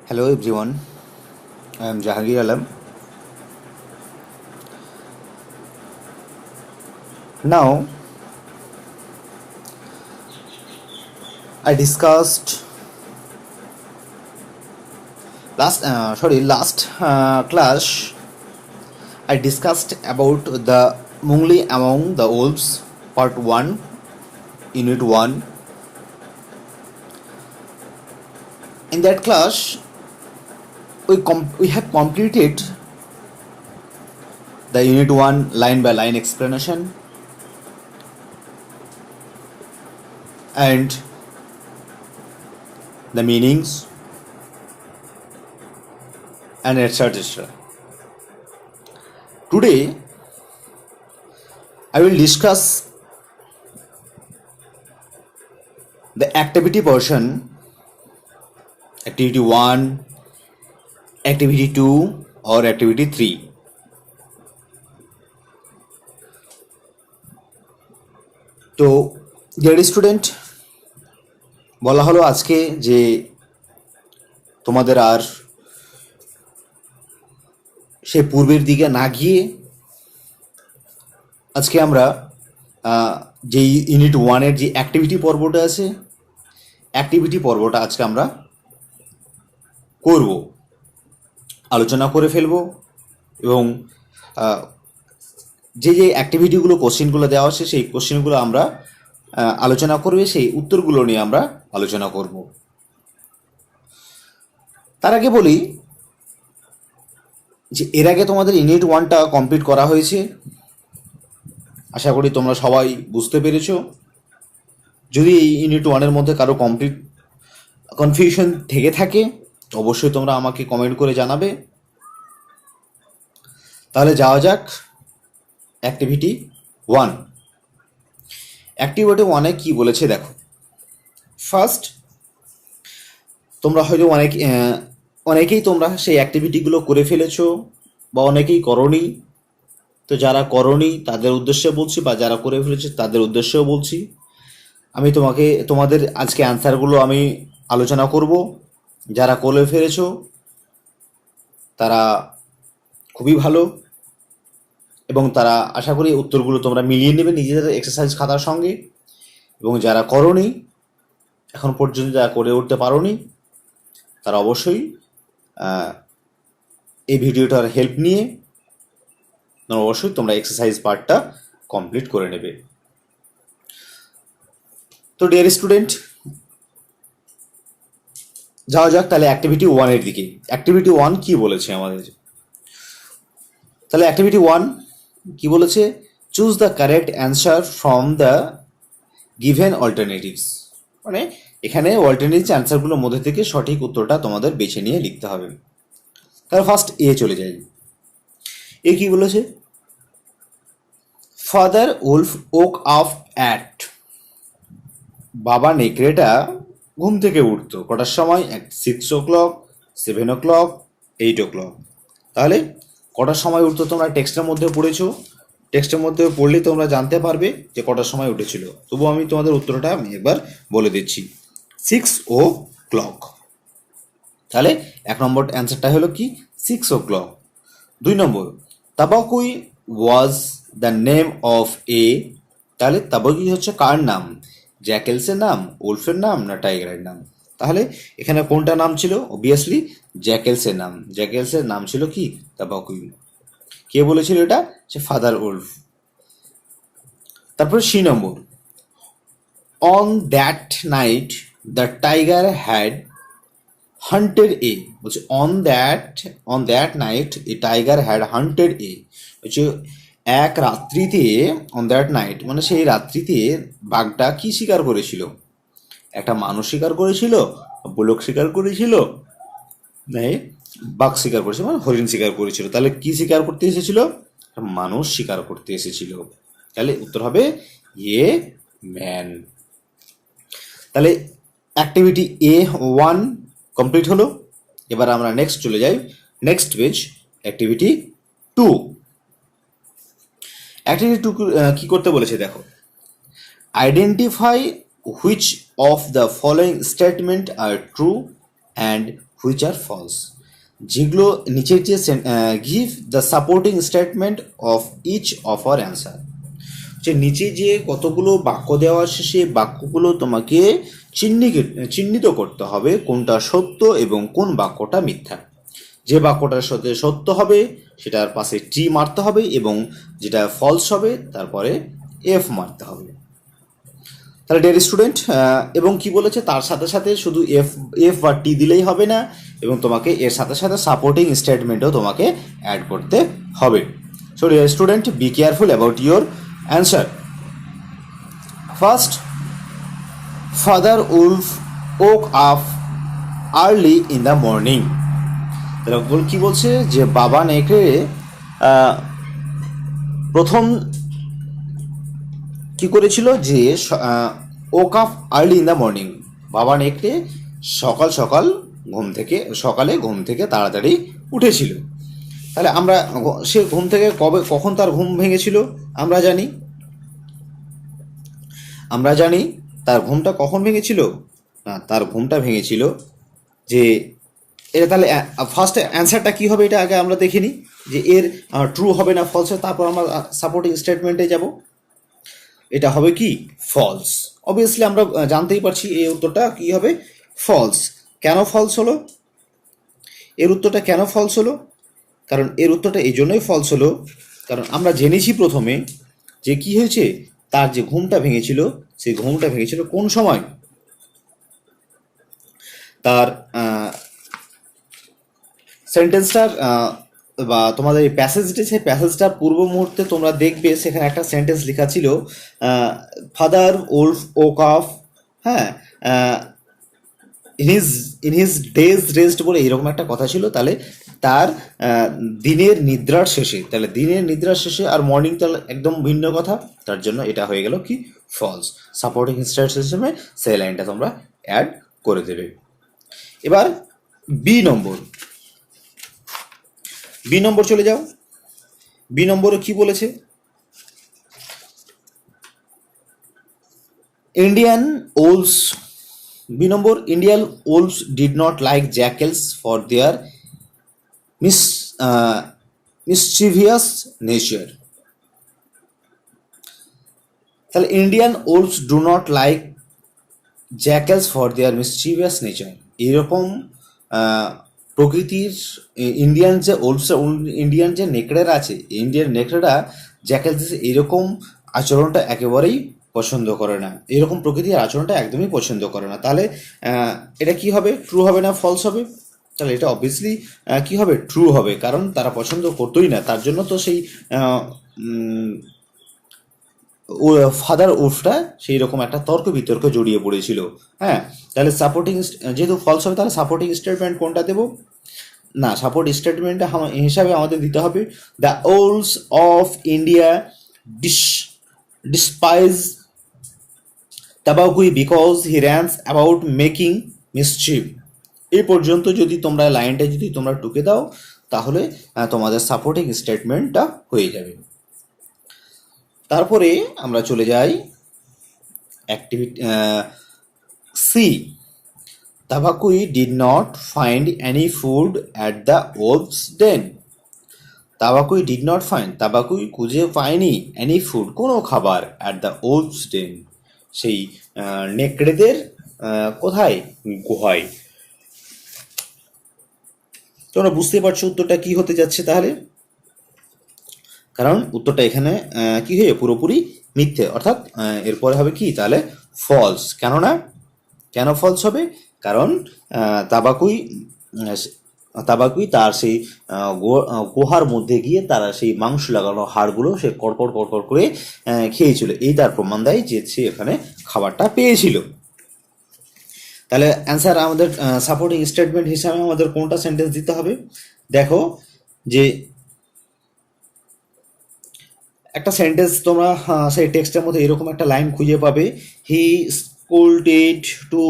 Hello everyone, I am Jahangir Alam. Now I discussed last class I discussed about the Mungli among the wolves part 1 unit 1. In that class we have completed the unit 1 line by line explanation and the meanings and etc. Today I will discuss the activity portion, activity 1, activity 2 or activity 3. তো dear student, বলা হলো আজকে যে তোমাদের আর সে পূর্বের দিকে না গিয়ে আজকে আমরা যে ইউনিট 1-এর যে অ্যাক্টিভিটি পর্বটা আছে, অ্যাক্টিভিটি পর্বটা আজকে আমরা করব, আলোচনা করে ফেলব এবং যে অ্যাক্টিভিটিগুলো কোশ্চেনগুলো দেওয়া আছে সেই কোশ্চেনগুলো আমরা আলোচনা করবে, সেই উত্তরগুলো নিয়ে আমরা আলোচনা করব। তার আগে বলি যে এর আগে তোমাদের ইউনিট 1টা কমপ্লিট করা হয়েছে, আশা করি তোমরা সবাই বুঝতে পেরেছো। যদি এই ইউনিট 1-এর মধ্যে কারো কনফিউশন থেকে থাকে অবশ্যই তোমরা আমাকে কমেন্ট করে জানাবে। তাহলে যাওয়া যাক অ্যাক্টিভিটি 1। অ্যাক্টিভিটি 1-এ কি বলেছে দেখো। ফার্স্ট, তোমরা হয়তো অনেকেই তোমরা সেই অ্যাক্টিভিটিগুলো করে ফেলেছো বা অনেকেই করনি। তো যারা করনি তাদের উদ্দেশ্যে বলছি, বা যারা করে ফেলেছে তাদের উদ্দেশ্যেও বলছি। আমি তোমাদের আজকে অ্যান্সারগুলো আমি আলোচনা করব। যারা করে ফেলেছো তারা খুবই ভালো এবং তারা আশা করি উত্তরগুলো তোমরা মিলিয়ে নেবে নিজেদের এক্সারসাইজ খাতার সঙ্গে। এবং যারা করনি, এখন পর্যন্ত যারা করে উঠতে পারোনি, তারা অবশ্যই এই ভিডিওটার হেল্প নিয়ে অবশ্যই তোমরা এক্সারসাইজ পার্টটা কমপ্লিট করে নেবে। তো ডিয়ার স্টুডেন্ট, যাওয়া যাক তাহলে অ্যাক্টিভিটি 1-এর দিকে। অ্যাক্টিভিটি 1 কি বলেছে আমাদের? তাহলে অ্যাক্টিভিটি 1 কি বলেছে? Choose the correct answer from the given alternatives. মানে এখানে অল্টারনেটিভ অ্যান্সারগুলোর মধ্যে থেকে সঠিক উত্তরটা তোমাদের বেছে নিয়ে লিখতে হবে। তাহলে ফার্স্ট এ চলে যাই। এ কি বলেছে? Father Wolf woke up at. বাবা নেকড়েটা ঘুম থেকে উঠতো কটার সময়? 6 o'clock, 7 o'clock, 8 o'clock। তাহলে কটার সময় উঠতো তোমরা টেক্সটের মধ্যে পড়েছো। টেক্সটের মধ্যে পড়লে তোমরা জানতে পারবে যে কটার সময় উঠেছিল। তবু আমি তোমাদের উত্তরটা আমি একবার বলে দিচ্ছি, 6 o'clock। তাহলে 1 নম্বর অ্যান্সারটা হলো কি? 6 o'clock। 2 নম্বর, Tabaqui was the name of a. তাহলে তাবাকুই হচ্ছে কার নাম? জ্যাকেলসের নাম, উলফের নাম, না টাইগারের নাম? তাহলে এখানে কোনটা নাম ছিল? অবভিয়াসলি জ্যাকেলসের নাম। জ্যাকেলসের নাম ছিল কি? তাবাকুই। কে বলেছিল এটা? সে ফাদার উলফ। তারপরে সি নম্বর, on that night the tiger had hunted a. বলছে on that night a tiger had hunted a. বলছে এক রাত্রিতে, অন দ্যাট নাইট মানে সেই রাত্রিতে বাঘটা কি শিকার করেছিল? একটা মানুষ শিকার করেছিল, বলক শিকার করেছিল, নাই বাঘ শিকার করেছিল, মানে হরিণ শিকার করেছিল। তাহলে কি শিকার করতে এসেছিল? মানুষ শিকার করতে এসেছিল। তাহলে উত্তর হবে এ ম্যান। তাহলে অ্যাক্টিভিটি A1 কমপ্লিট হলো। এবার আমরা নেক্সট চলে যাই, নেক্সট পেজ, অ্যাক্টিভিটি 2। অ্যাক্টিভিটি 2 কি করতে বলেছে দেখো। Identify which of the following statement are true and which are false, যেগুলো নিচের যে give the supporting statement of each of our answer, যে নিচে যে কতগুলো বাক্য দেওয়া আছে সেই বাক্যগুলো তোমাকে চিহ্নিত করতে হবে কোনটা সত্য এবং কোন বাক্যটা মিথ্যা। যে বাক্যটার সাথে সত্য হবে সেটার পাশে টি মারতে হবে এবং যেটা ফলস হবে তারপরে এফ মারতে হবে। তাহলে ডিয়ার স্টুডেন্ট, এবং কি বলেছে তার সাথে সাথে শুধু এফ এফ বা টি দিলেই হবে না, এবং তোমাকে এর সাথে সাথে সাপোর্টিং স্টেটমেন্টও তোমাকে অ্যাড করতে হবে। So dear student, be careful about your answer. First, father Wolf woke up early in the morning. তাহলে কি বলছে যে বাবা নেকড়ে প্রথম কি করেছিল যে woke up early in the morning, বাবা নেকড়ে সকালে ঘুম থেকে তাড়াতাড়ি উঠেছিল। তাহলে আমরা সে ঘুম থেকে কখন তার ঘুম ভেঙেছিল আমরা জানি তার ঘুমটা কখন ভেঙেছিল। না, তার ঘুমটা ভেঙেছিল যে এটা, তাহলে ফার্স্ট অ্যান্সারটা কী হবে এটা আগে আমরা দেখে নিই যে এর ট্রু হবে না ফলস, তারপর আমরা সাপোর্টিং স্টেটমেন্টে যাব। এটা হবে কি ফলস। অবভিয়াসলি আমরা জানতেই পারছি এই উত্তরটা কি হবে, ফলস। কেন ফলস হলো? এর উত্তরটা কেন ফলস হলো? কারণ এর উত্তরটা এই জন্যই ফলস হলো কারণ আমরা জেনেছি প্রথমে যে কি হয়েছে, তার যে ঘুমটা ভেঙেছিল সেই ঘুমটা ভেঙেছিল কোন সময়, তার সেন্টেন্সটার বা তোমাদের এই প্যাসেজটা, সেই প্যাসেজটার পূর্ব মুহূর্তে তোমরা দেখবে সেখানে একটা সেন্টেন্স লেখা ছিল ফাদার উলফ ওক আপ, হ্যাঁ, ইন হিজ ডেজ রেস্ট বলে এরকম একটা কথা ছিল। তাহলে তার দিনের নিদ্রার শেষে, তাহলে দিনের নিদ্রার শেষে আর মর্নিং তাহলে একদম ভিন্ন কথা, তার জন্য এটা হয়ে গেল কি ফলস। সাপোর্টিং সিস্টেমে সেই লাইনটা তোমরা অ্যাড করে দেবে। এবার বি নম্বর চলে যাও। বি নম্বরে কি বলেছে, Indian wolves did not like jackals for their mischievous nature. তাহলে Indian wolves do not like jackals for their mischievous nature, এরকম প্রকৃতির ইন্ডিয়ান যে নেকড়েরা আছে, ইন্ডিয়ান নেকড়েরা জ্যাকেলস এরকম আচরণটা একেবারেই পছন্দ করে না, এরকম প্রকৃতির আচরণটা একদমই পছন্দ করে না। তাহলে এটা কি হবে, ট্রু হবে না ফলস হবে? তাহলে এটা অবভিয়াসলি কি হবে, ট্রু হবে, কারণ তারা পছন্দ করতোই না, তার জন্য তো সেই ফাদার উলফটা সেই রকম একটা তর্ক বিতর্কে জড়িয়ে পড়েছিল। হ্যাঁ, তাহলে সাপোর্টিং, যেহেতু ফলস হবে তাহলে সাপোর্টিং স্টেটমেন্ট কোনটা দেবো? না, সাপোর্ট স্টেটমেন্টটা হিসাবে আমাদের দিতে হবে the owls of India despise Tabaqui because he runs about making mischief. এই পর্যন্ত যদি তোমরা লাইনটা যদি তোমরা টুকে দাও তাহলে তোমাদের সাপোর্টিং স্টেটমেন্টটা হয়ে যাবে। তারপরে আমরা চলে যাই activity C. Tabaqui did not find any food at the wolves' den. Tabaqui did not find, Tabaqui খুঁজে পায়নি এনি ফুড, কোনো খাবার, অ্যাট দ্য wolves' den, সেই নেকড়েদের কোথায়, গুহায়। তোমরা বুঝতে পারছো উত্তরটা কি হতে যাচ্ছে তাহলে, কারণ উত্তরটা এখানে কি হয়ে পুরোপুরি মিথ্যে, অর্থাৎ এরপরে হবে কি তাহলে ফলস। কেন ফলস হবে? কারণ তাবাকুই তার সেই গুহার মধ্যে গিয়ে তারা সেই মাংস লাগানো হাড়গুলো সে কড়কড় করে খেয়েছিল, এই তার প্রমাণ দেয় যে সে এখানে খাবারটা পেয়েছিল। তাহলে অ্যান্সার আমাদের সাপোর্টিং স্টেটমেন্ট হিসাবে আমাদের কোনটা সেন্টেন্স দিতে হবে? দেখো যে একটা সেন্টেন্স তোমরা সেই টেক্সটের মধ্যে এরকম একটা লাইন খুঁজে পাবে, he scuttled to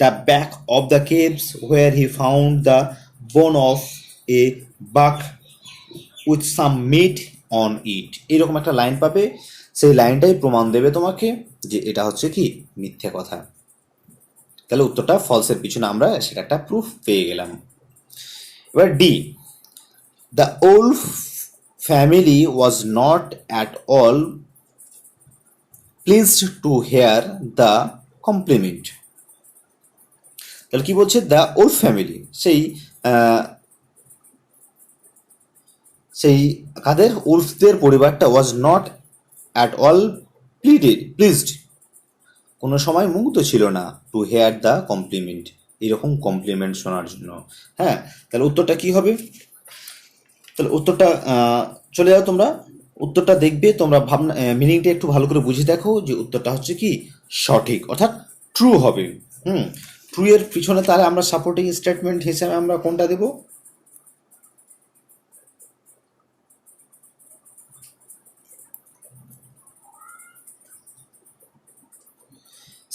the back of the caves where he found the bone of a buck with some meat on it, এরকম একটা লাইন পাবে। সেই লাইনটাই প্রমাণ দেবে তোমাকে যে এটা হচ্ছে কি মিথ্যে কথা। তাহলে উত্তরটা ফলসের পিছনে আমরা সেটা একটা প্রুফ পেয়ে গেলাম। এবার D, the old family was not at all pleased to hear the compliment. তাহলে কি বলছে, দ্য ওল্ড ফ্যামিলি, সেই কাদের, উলফদের পরিবারটা, ওয়াজ নট অ্যাট অল প্লিজড, কোনো সময় মুগ্ধ ছিল না, টু হেয়ার দ্য কমপ্লিমেন্ট, এরকম কমপ্লিমেন্ট শোনার জন্য। হ্যাঁ, তাহলে উত্তরটা কি হবে? তাহলে উত্তরটা চলে যাও তোমরা, উত্তরটা দেখবে তোমরা, ভাবনা মিনিংটা একটু ভালো করে বুঝে দেখো যে উত্তরটা হচ্ছে কি সঠিক, অর্থাৎ ট্রু হবে। ট্রু এর পিছনে তাহলে আমরা সাপোর্টিং স্টেটমেন্ট হিসেবে আমরা কোনটা দেব?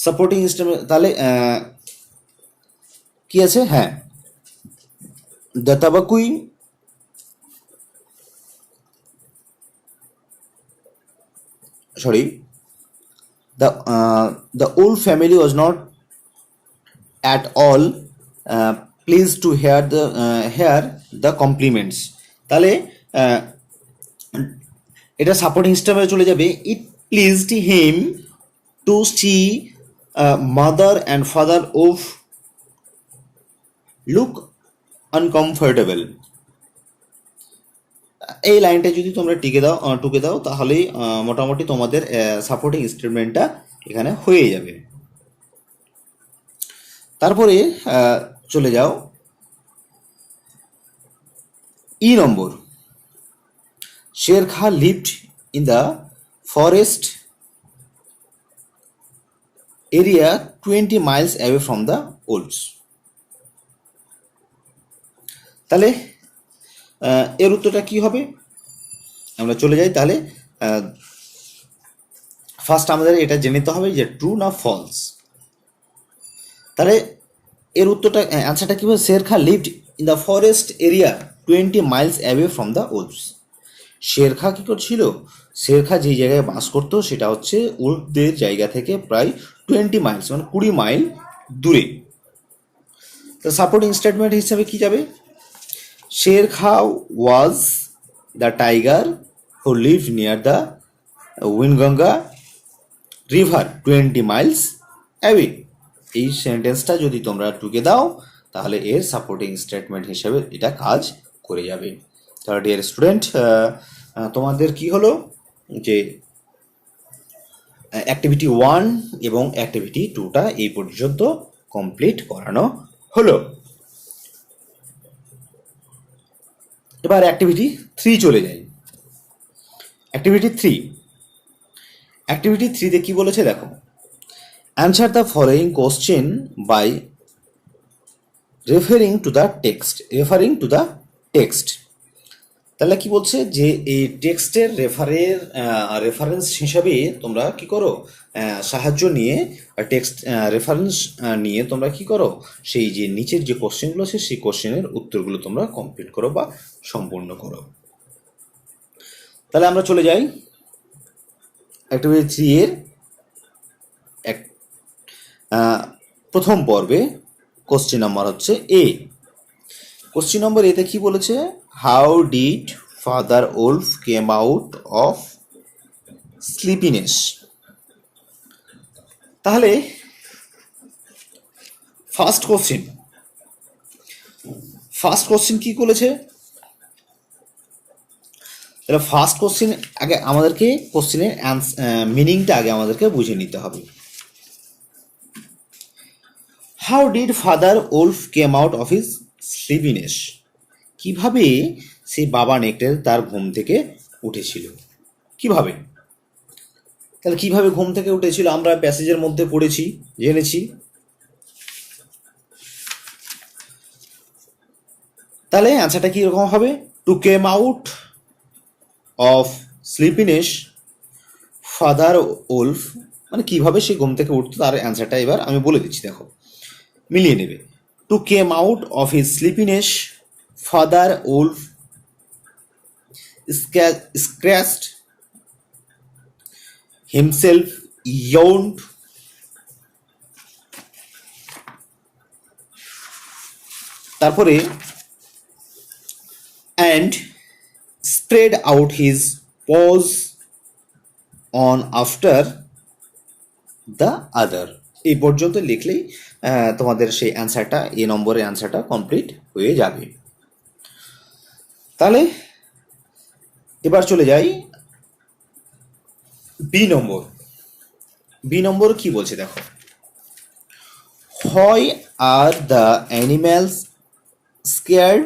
সাপোর্টিং স্টেটমেন্ট তাহলে কি আছে? হ্যাঁ, the তাবাকুই the old family was not at all pleased to hear the compliments. তাহলে এটা সাপোর্টিং স্টেটমেন্টে চলে যাবে, it pleased him to see mother and father of look uncomfortable. এই লাইনটা যদি তোমরা টুকে দাও তাহলেই মোটামুটি তোমাদের সাপোর্টিং স্টেটমেন্টটা এখানে হয়ে যাবে। তারপরে চলে যাও ই নম্বর, শের খা lived in the forest area 20 miles away from the wolves। তাহলে এর উত্তরটা কি হবে? আমরা চলে যাই তাহলে, ফার্স্ট আমাদের এটা জেনে নিতে হবে যে ট্রু না ফলস। তাহলে এর উত্তরটা, অ্যান্সারটা কি হবে? শের খা lived in the forest area 20 miles away from the wolves। শের খা কী করছিল? শের খা যেই জায়গায় বাস করতো সেটা হচ্ছে উল্ফদের জায়গা থেকে প্রায় 20 miles, মানে 20 মাইল দূরে। তো সাপোর্টিং স্টেটমেন্ট হিসাবে কি যাবে? Shere Khan was the tiger who live near the Waingunga river 20 miles away. এই সেন্টেন্সটা যদি তোমরা টুকে দাও তাহলে এর সাপোর্টিং স্টেটমেন্ট হিসেবে এটা কাজ করে যাবে। তাহলে ডিয়ার স্টুডেন্ট, তোমাদের কি হলো যে অ্যাক্টিভিটি 1 এবং অ্যাক্টিভিটি 2টা এই পর্যন্ত কমপ্লিট করানো হলো। এবার অ্যাক্টিভিটি 3 চলে যাই। অ্যাক্টিভিটি 3তে কি বলেছে দেখো, answer the following question by referring to the text. তাহলে কি বলছে যে এই টেক্সটের রেফারেন্স হিসাবে তোমরা কি করো, সাহায্য নিয়ে টেক্সট রেফারেন্স নিয়ে তোমরা কি করো, সেই যে নিচের যে কোশ্চেনগুলো আছে সেই কোশ্চেনের উত্তরগুলো তোমরা কমপ্লিট করো বা সম্পূর্ণ করো। তাহলে আমরা চলে যাই অ্যাক্টিভিটি 3 এর প্রথম পর্বে। কোশ্চেন নাম্বার হচ্ছে এ। কোশ্চেন নম্বর এতে কি বলেছে? How did father wolf came out of sleepiness. তাহলে ফার্স্ট কোশ্চেন কি বলেছে? তাহলে ফার্স্ট কোশ্চেন আগে আমাদেরকে কোশ্চেনের মিনিংটা আগে আমাদেরকে বুঝে নিতে হবে। How did father wolf came out of his sleepiness, কিভাবে সেই বাবা নেকড়ে তার ঘুম থেকে উঠেছিল, কিভাবে? তাহলে কিভাবে ঘুম থেকে উঠেছিল আমরা প্যাসেজের মধ্যে পড়েছি, জেনেছি। তাহলে অ্যান্সারটা কি রকম হবে? To came out of sleepiness father wolf, মানে কিভাবে সে ঘুম থেকে উঠতো তার অ্যান্সারটা এবার আমি বলে দিচ্ছি, দেখো মিলিয়ে নেবে। To came out of his sleepiness father wolf scratched himself, yawned তারপরে and spread out his paws on after the other. এই পর্যন্ত লিখলেই তোমাদের সেই অ্যান্সারটা, এ নম্বরের অ্যান্সারটা কমপ্লিট হয়ে যাবে। তাহলে এবার চলে যাই বি নম্বর। বি নম্বর কি বলছে দেখো, why are the animals scared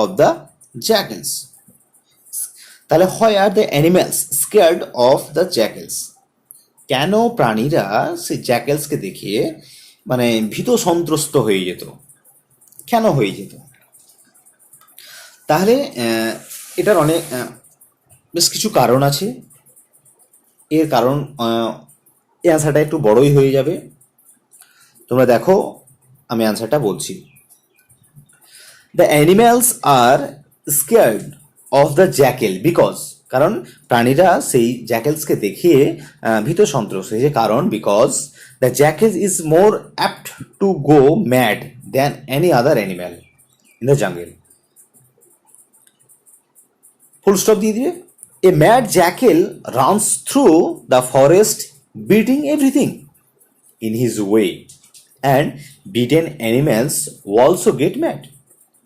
of the jackals. তাহলে why are the animals scared of the jackals, কেন প্রাণীরা সেই জ্যাকেলসকে দেখে মানে ভীত সন্ত্রস্ত হয়ে যেত, কেন হয়ে যেত? তাহলে এটার অনেক বেশ কিছু কারণ আছে। এর কারণ এই অ্যান্সারটা একটু বড়ই হয়ে যাবে। তোমরা দেখো আমি অ্যান্সারটা বলছি। The animals are scared of the jackal because, কারণ প্রাণীরা সেই জ্যাকেলসকে দেখিয়ে ভীত সন্ত্রস্ত হয়েছে, কারণ because the jackal is more apt to go mad than any other animal in the jungle. Full stop দিয়ে দিবে। A mad jackal runs through the forest biting everything in his way and bitten animals also get mad.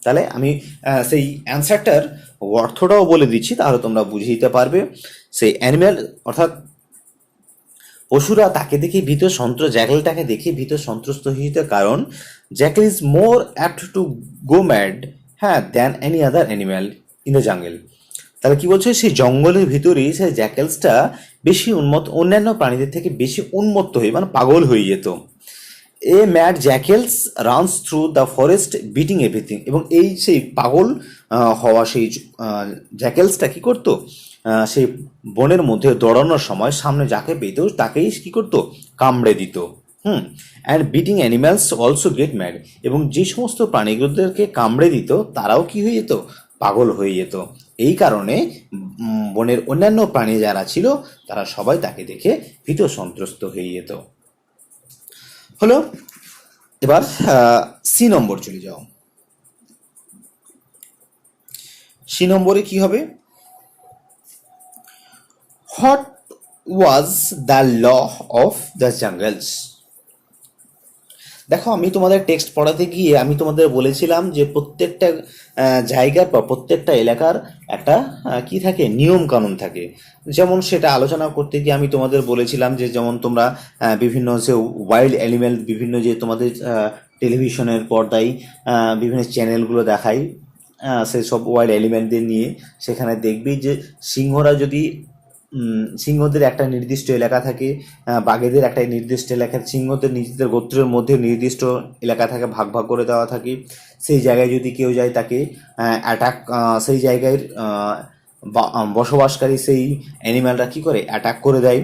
তাহলে আমি সেই অ্যান্সারটার অর্থটাও বলে দিচ্ছি, তাহলে তোমরা বুঝে দিতে পারবে। সেই অ্যানিম্যাল অর্থাৎ পশুরা তাকে দেখে ভীত জ্যাকেলটাকে দেখে ভীত সন্ত্রস্ত হয়ে যেত, কারণ jackal is more apt to go mad, হ্যাঁ, than any other animal in the jungle. তাহলে কি বলছে, সেই জঙ্গলের ভিতরেই সেই জ্যাকেলসটা বেশি অন্যান্য প্রাণীদের থেকে বেশি উন্মত্ত হয়ে মানে পাগল হয়ে যেত। A mad jackals runs through the forest biting everything, এবং এই সেই পাগল হওয়া সেই জ্যাকেলসটা কী করতো, সেই বনের মধ্যে দৌড়ানোর সময় সামনে যাকে পেত তাকেই কী করতো, কামড়ে দিত। And beating animals also get mad, এবং যে সমস্ত প্রাণীগুলোদেরকে কামড়ে দিত তারাও কি হয়ে যেত, পাগল হয়ে যেত। এই কারণে বনের অন্যান্য প্রাণী যারা ছিল তারা সবাই তাকে দেখে ভীত সন্ত্রস্ত হয়ে যেত। হলো। এবার সি নম্বর চলে যাও। সি নম্বরে কি হবে, what was the law of the jungles. দেখো আমি তোমাদের টেক্সট পড়াতে গিয়ে আমি তোমাদের বলেছিলাম যে প্রত্যেকটা জায়গার বা প্রত্যেকটা এলাকার একটা কি থাকে, নিয়ম কানুন থাকে। যেমন সেটা আলোচনা করতে গিয়ে আমি তোমাদের বলেছিলাম যে যেমন তোমরা বিভিন্ন যে ওয়াইল্ড অ্যানিম্যাল, বিভিন্ন যে তোমাদের টেলিভিশনের পর্দায় বিভিন্ন চ্যানেলগুলো দেখায়, সেই সব ওয়াইল্ড অ্যানিম্যালদের নিয়ে, সেখানে দেখবি যে সিংহরা যদি সিংহদের একটা নির্দিষ্ট এলাকা থাকে, বাঘেদের একটা নির্দিষ্ট এলাকা, সিংহদের নিজেদের গোত্রের মধ্যে নির্দিষ্ট এলাকা থাকে, ভাগ ভাগ করে দেওয়া থাকে। সেই জায়গায় যদি কেউ যায় তাকে অ্যাটাক, সেই জায়গায় বসবাসকারী সেই অ্যানিম্যালরা কী করে, অ্যাটাক করে দেয়,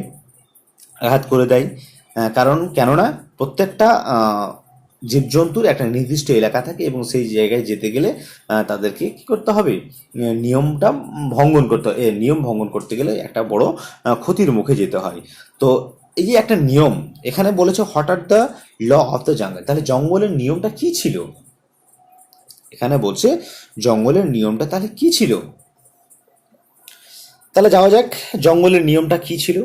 আঘাত করে দেয়। কেননা প্রত্যেকটা জীবজন্তুর একটা নির্দিষ্ট এলাকা থাকে এবং সেই জায়গায় যেতে গেলে তাদেরকে কী করতে হবে, নিয়মটা ভঙ্গন করতে হয়। নিয়ম ভঙ্গন করতে গেলে একটা বড় ক্ষতির মুখে যেতে হয়। তো এই যে একটা নিয়ম এখানে বলেছে what are the law of the jungle, তাহলে জঙ্গলের নিয়মটা কি ছিল? এখানে বলছে জঙ্গলের নিয়মটা তাহলে কি ছিল। তাহলে যাওয়া যাক, জঙ্গলের নিয়মটা কি ছিল।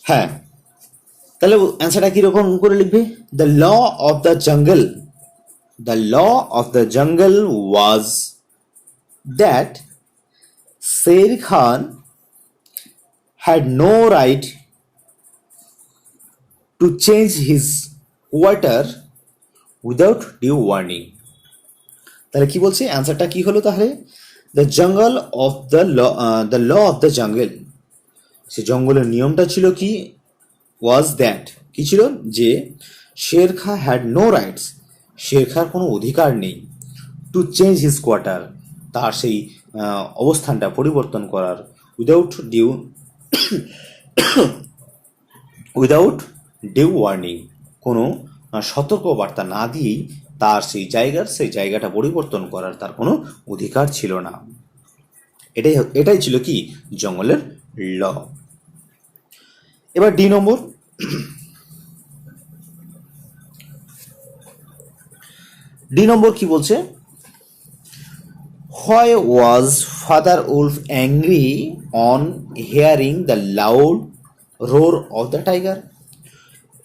হ্যাঁ, তাহলে অ্যান্সারটা কীরকম করে লিখবে, the law of the jungle, the law of the jungle was that Shere Khan had no right to change his quarter without due warning। তাহলে কি বলছে, অ্যান্সারটা কি হলো তাহলে, the jungle of the law of the jungle, সে জঙ্গলের নিয়মটা ছিল কি, ওয়াজ দ্যাট কি ছিল, যে শের খা হ্যাড নো রাইটস, শের খার কোনো অধিকার নেই, টু চেঞ্জ হিজ কোয়ার্টার, তার সেই অবস্থানটা পরিবর্তন করার, উইদাউট ডিউ ওয়ার্নিং, কোনো সতর্কবার্তা না দিয়েই তার সেই জায়গাটা পরিবর্তন করার তার কোনো অধিকার ছিল না। এটাই ছিল কি, জঙ্গলের ল। এবার ডি নম্বর, ডি নম্বর কি বলছে, Why was Father Wolf angry on hearing the loud roar of the tiger?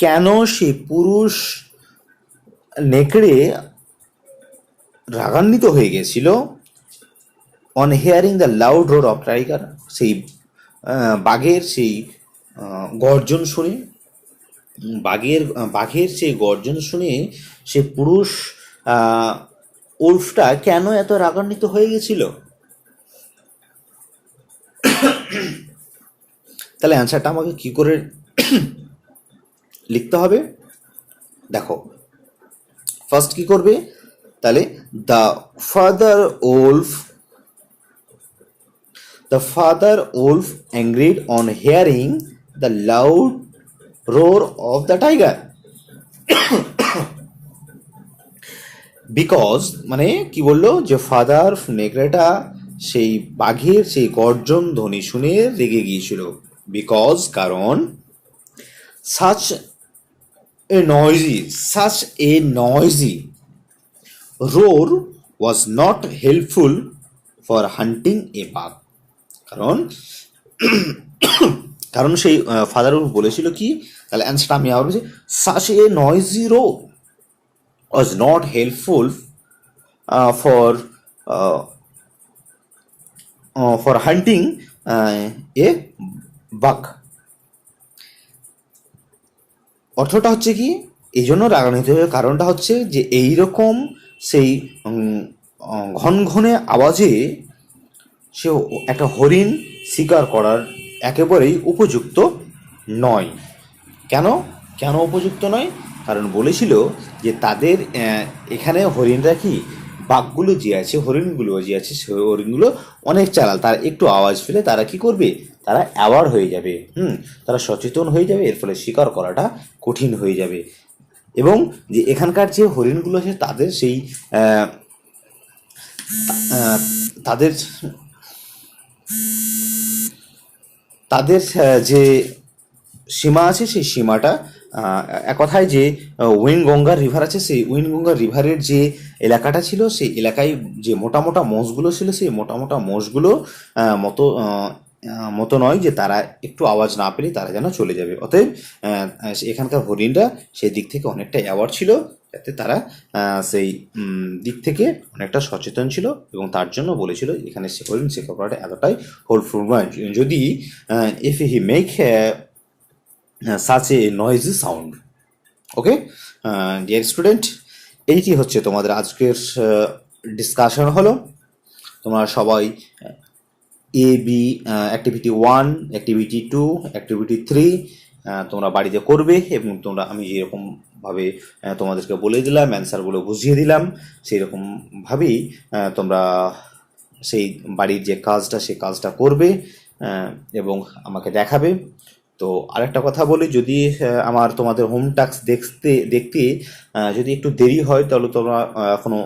কেন সে পুরুষ নেকড়ে রাগান্বিত হয়ে গেছিল on hearing the loud roar of tiger, সেই বাঘের সেই গর্জন শুনে, বাঘের সেই গর্জন শুনে সে পুরুষ উল্ফটা কেন এত রাগান্বিত হয়ে গেছিল? তাহলে অ্যান্সারটা আমাকে কি করে লিখতে হবে? দেখো, ফার্স্ট কি করবে, তাহলে the father wolf angered on hearing the loud roar of the tiger, because মানে কি বললো, যে ফাদার নেকড়েটা সেই বাঘের সেই গর্জন ধ্বনি শুনে রেগে গিয়েছিল, বিকজ কারণ such a noisy roar was not helpful for hunting a buck, কারণ সেই ফাদার বলেছিল কি, তাহলে অ্যান্সারটা আমি আবার বলছি, such a noisy roar was not helpful for hunting a buck. অর্থটা হচ্ছে কি, এই জন্য রাগান্বিত হওয়ার কারণটা হচ্ছে যে এইরকম সেই ঘনঘনে আওয়াজে সে একটা হরিণ শিকার করার একেবারেই উপযুক্ত নয়। কেন উপযুক্ত নয়? কারণ বলেছিল যে তাদের এখানে হরিণরা কি, বাঘগুলো যে আছে, হরিণগুলো যে আছে, সে হরিণগুলো অনেক চালাল, তারা একটু আওয়াজ পেলে তারা কি করবে, তারা অ্যাওয়ার্ড হয়ে যাবে, তারা সচেতন হয়ে যাবে, এর ফলে শিকার করাটা কঠিন হয়ে যাবে। এবং যে এখানকার যে হরিণগুলো আছে তাদের সেই তাদের যে সীমা আছে, সেই সীমাটা এক কথায় যে ওয়েনগঙ্গার রিভার আছে, সেই ওয়েনগঙ্গার রিভারের যে এলাকাটা ছিল, সেই এলাকায় যে মোটা মোটা মোষগুলো ছিল, সেই মোটা মোটা মোষগুলো মতো নয় যে তারা একটু আওয়াজ না পেলে তারা যেন চলে যাবে। অতএব এখানকার হরিণরা সেই দিক থেকে অনেকটা অ্যাওয়ার্ড ছিল, যাতে তারা সেই দিক থেকে অনেকটা সচেতন ছিল, এবং তার জন্য বলেছিল এখানে হরিণ শিকার করাটা এতটাই হোলফুল নয়, যদি if he make such a noisy sound. Okay dear student, এইটি হচ্ছে তোমাদের আজকের ডিসকাশন হলো। তোমরা সবাই বি অ্যাক্টিভিটি 1, অ্যাক্টিভিটি 2, অ্যাক্টিভিটি 3 তোমরা বাড়িতে করবে, এবং তোমরা আমি যেরকমভাবে তোমাদেরকে বলে দিলাম, অ্যান্সারগুলো বুঝিয়ে দিলাম, সেই রকমভাবেই তোমরা সেই বাড়ির যে কাজটা, সেই কাজটা করবে এবং আমাকে দেখাবে। তো আরেকটা কথা বলি, যদি আমার তোমাদের হোম টাস্ক দেখতে যদি একটু দেরি হয়, তাহলে তোমরা কোনো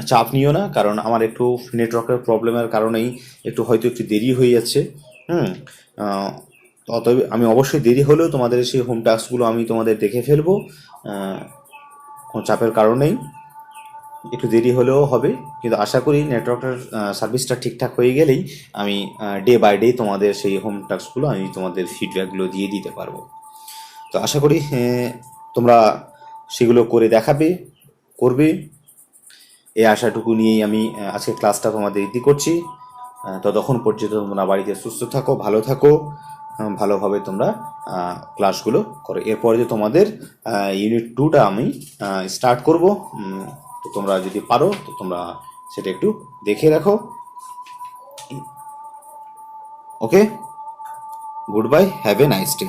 চাপ নিও না, কারণ আমার একটু নেটওয়ার্কের প্রবলেমের কারণেই হয়তো একটু দেরি হয়ে যাচ্ছে। অতএব আমি অবশ্যই দেরি হলেও তোমাদের সেই হোম টাস্কগুলো আমি তোমাদের দেখে ফেলবো, কোনো চাপের কারণেই একটু দেরি হলেও হবে, কিন্তু আশা করি নেটওয়ার্কের সার্ভিসটা ঠিকঠাক হয়ে গেলেই আমি ডে বাই ডে তোমাদের সেই হোম টাস্কগুলো আমি তোমাদের ফিডব্যাকগুলো দিয়ে দিতে পারবো। তো আশা করি তোমরা সেগুলো করে করবে, এই আশাটুকু নিয়েই আমি আজকে ক্লাসটা তোমাদের ইতি করছি। ততক্ষণ পর্যন্ত তোমরা বাড়িতে সুস্থ থাকো, ভালো থাকো, ভালোভাবে তোমরা ক্লাসগুলো করো। এরপরে যে তোমাদের ইউনিট 2টা আমি স্টার্ট করব, তো তোমরা যদি পারো তো তোমরা সেটা একটু দেখে রাখো। Okay, good bye, have a nice day.